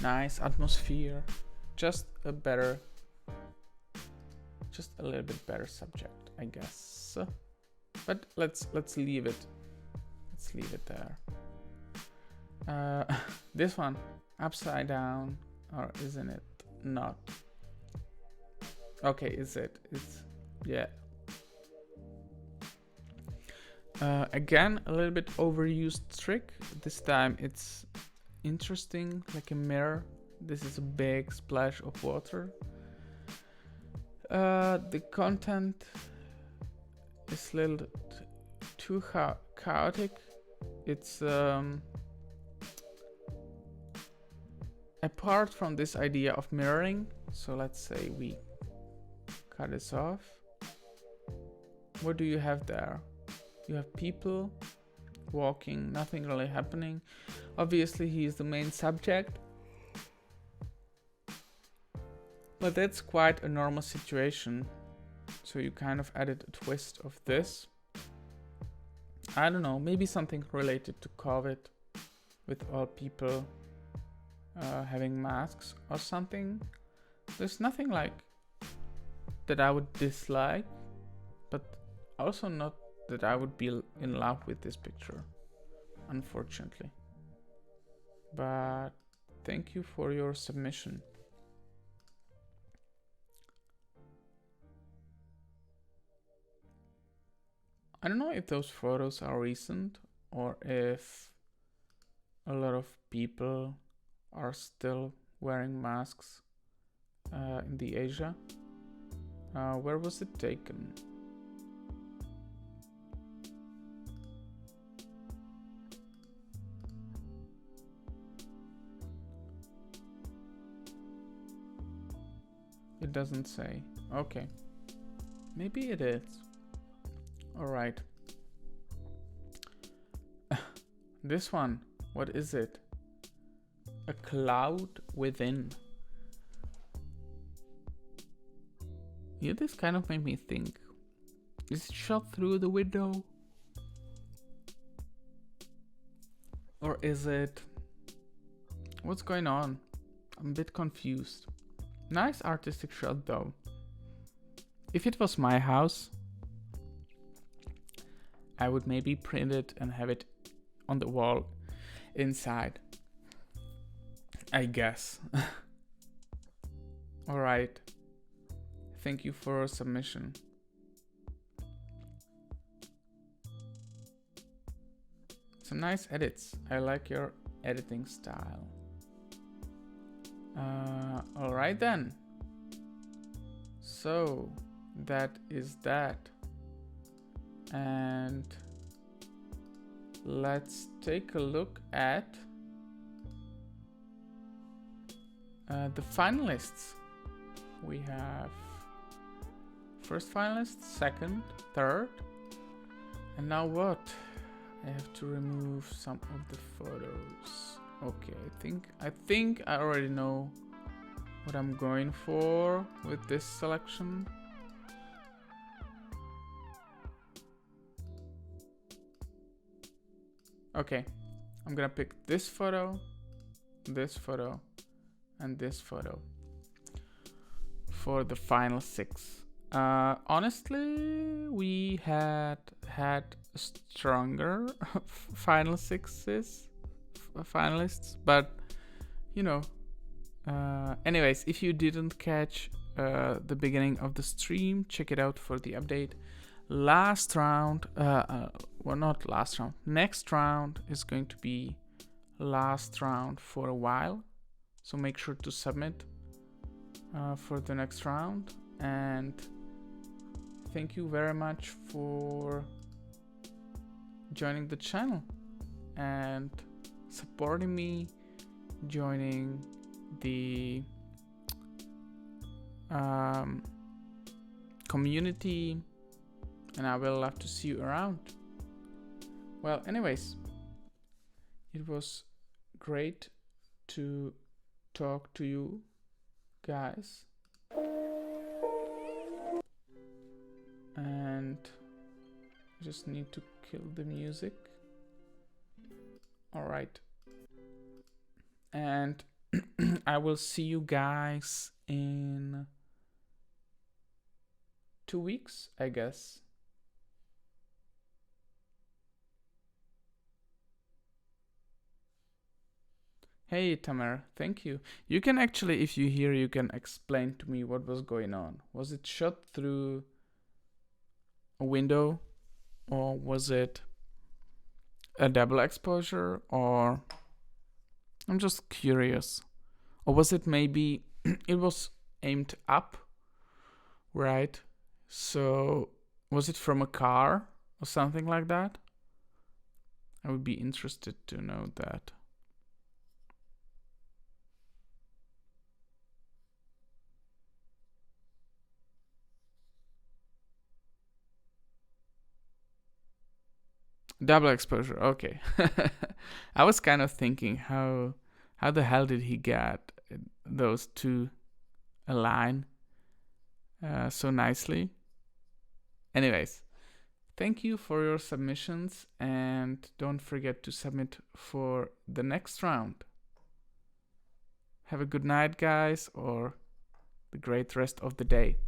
nice atmosphere, just a little bit better subject, I guess. But let's leave it. Let's leave it there. This one, upside down, or isn't it not? Okay, is it? It's yeah. Again, a little bit overused trick. This time it's interesting, like a mirror. This is a big splash of water. The content is a little too chaotic. It's apart from this idea of mirroring. So let's say we cut this off. What do you have there? You have people walking, nothing really happening. Obviously he is the main subject, but that's quite a normal situation. So you kind of added a twist of this. I don't know, maybe something related to COVID, with all people having masks or something. There's nothing like that I would dislike, but also not that I would be in love with this picture, unfortunately. But thank you for your submission. I don't know if those photos are recent or if a lot of people are still wearing masks in the Asia. Where was it taken? It doesn't say. Okay. Maybe it is. Alright. This one. What is it? A cloud within. Yeah, this kind of made me think. Is it shot through the window? Or is it... What's going on? I'm a bit confused. Nice artistic shot though. If it was my house, I would maybe print it and have it on the wall inside, I guess. Alright. Thank you for your submission. Some nice edits. I like your editing style. Alright then. So, that is that. And let's take a look at the finalists. We have first finalist, second, third, and now what? I have to remove some of the photos. Okay, I think I already know what I'm going for with this selection. Okay, I'm gonna pick this photo, and this photo for the final 6. Honestly, we had stronger final 6s, finalists, but you know. Anyways, if you didn't catch the beginning of the stream, check it out for the update. Last round, well, not last round, next round is going to be last round for a while, so make sure to submit for the next round. And thank you very much for joining the channel and supporting me, joining the community, and I will love to see you around. Well, anyways, it was great to talk to you guys, and just need to kill the music. All right, and I will see you guys in 2 weeks, I guess. Hey Tamer, thank you. You can actually, if you hear, you can explain to me what was going on. Was it shot through a window, or was it a double exposure, or I'm just curious. Or was it maybe it was aimed up, right? So was it from a car or something like that? I would be interested to know that. Double exposure, okay. I was kind of thinking how the hell did he get those two align so nicely? Anyways, thank you for your submissions, and don't forget to submit for the next round. Have a good night, guys, or the great rest of the day.